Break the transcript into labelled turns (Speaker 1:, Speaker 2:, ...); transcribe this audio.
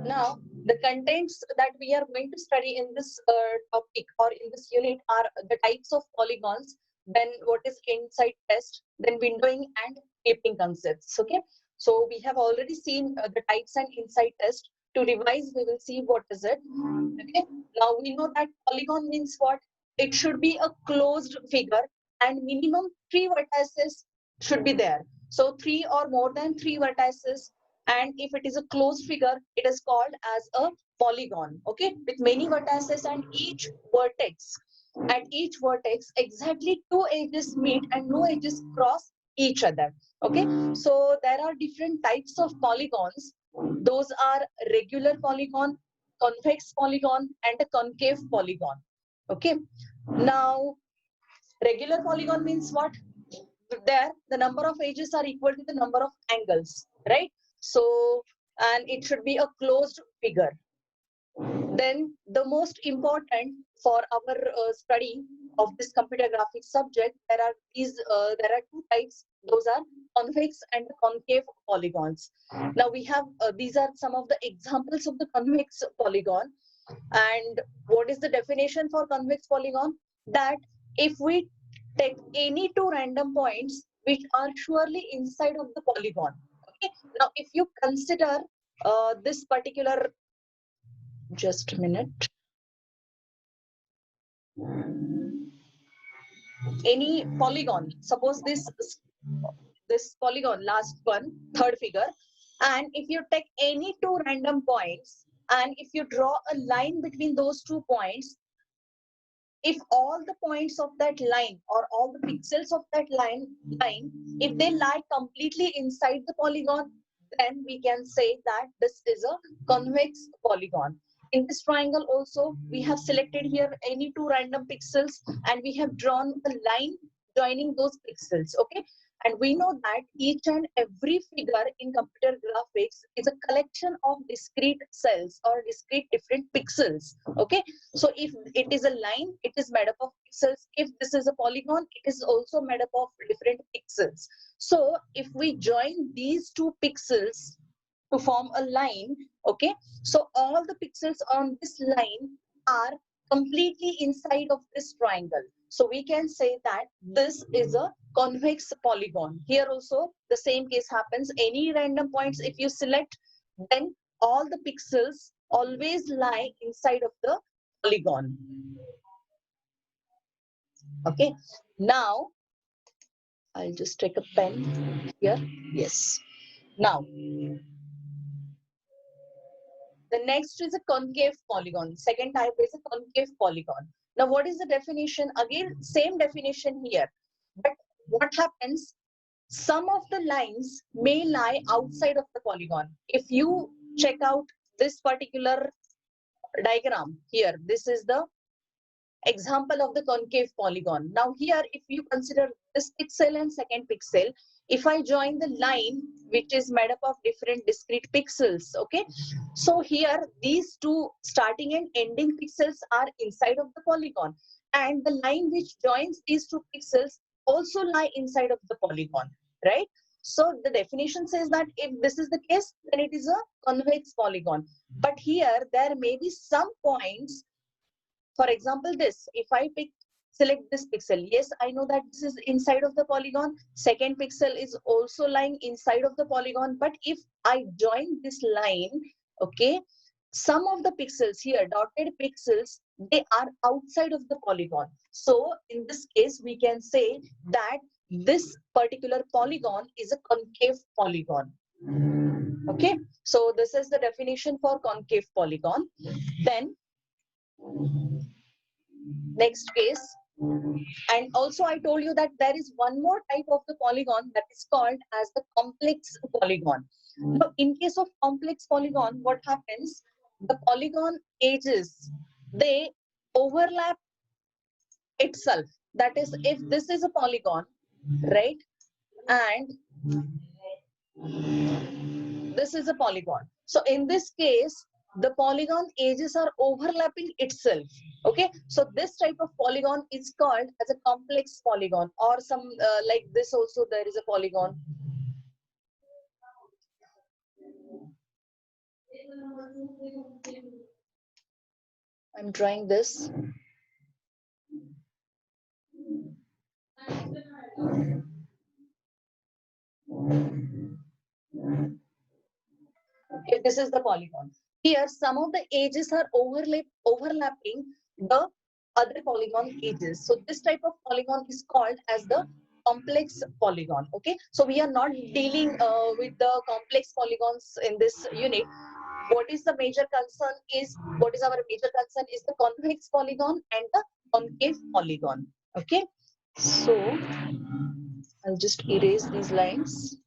Speaker 1: Now, the contents that we are going to study in this topic or in this unit are the types of polygons, then what is insight test, then windowing and clipping concepts. Okay, so we have already seen the types and insight test. To revise, we will see what is it. Okay, now we know that polygon means what? It should be a closed figure and minimum 3 vertices should be there. So 3 or more than 3 vertices, and if it is a closed figure, it is called as a polygon. Okay, with many vertices, and each vertex exactly 2 edges meet and no edges cross each other. Okay, so there are different types of polygons. Those are regular polygon, convex polygon and a concave polygon. Okay, now regular polygon means what? There the number of edges are equal to the number of angles, right? So, and it should be a closed figure. Then the most important for our study of this computer graphics subject, there are two types. Those are convex and concave polygons. Now we have these are some of the examples of the convex polygon. And what is the definition for convex polygon? That if we take any two random points which are surely inside of the polygon. Okay. Now, if you consider this particular, just a minute, any polygon. Suppose this polygon, last one, third figure, and if you take any two random points and if you draw a line between those 2 points, if all the points of that line or all the pixels of that line, if they lie completely inside the polygon, then we can say that this is a convex polygon. In this triangle also, we have selected here any two random pixels and we have drawn a line joining those pixels. Okay, and we know that each and every figure in computer graphics is a collection of discrete cells or discrete different pixels. Okay, so if it is a line, it is made up of pixels. If this is a polygon, it is also made up of different pixels. So if we join these two pixels to form a line, okay, so all the pixels on this line are completely inside of this triangle. So we can say that this is a convex polygon. Here also the same case happens. Any random points, if you select, then all the pixels always lie inside of the polygon. Okay, now I'll just take a pen here. Yes. Now, the next is a concave polygon. Second type is a concave polygon. Now, what is the definition? Again, same definition here. But what happens? Some of the lines may lie outside of the polygon. If you check out this particular diagram here, this is the example of the concave polygon. Now here, if you consider this pixel and second pixel, if I join the line which is made up of different discrete pixels, okay, so here these two starting and ending pixels are inside of the polygon, and the line which joins these two pixels also lie inside of the polygon, right? So the definition says that if this is the case, then it is a convex polygon. But here there may be some points. For example, this, if I select this pixel, yes, I know that this is inside of the polygon. Second pixel is also lying inside of the polygon. But if I join this line, okay, some of the pixels here, dotted pixels, they are outside of the polygon. So in this case, we can say that this particular polygon is a concave polygon. Okay, so this is the definition for concave polygon. Then next case, and also I told you that there is one more type of the polygon that is called as the complex polygon. Now, in case of complex polygon, what happens? The polygon edges, they overlap itself. That is, if this is a polygon, right, and this is a polygon. So in this case, the polygon edges are overlapping itself. Okay, so this type of polygon is called as a complex polygon, or some like this also there is a polygon. I'm drawing this. Okay, this is the polygon. Here, some of the edges are overlapping the other polygon edges. So this type of polygon is called as the complex polygon. Okay, so we are not dealing with the complex polygons in this unit. What is our major concern is the convex polygon and the concave polygon. Okay, so I'll just erase these lines.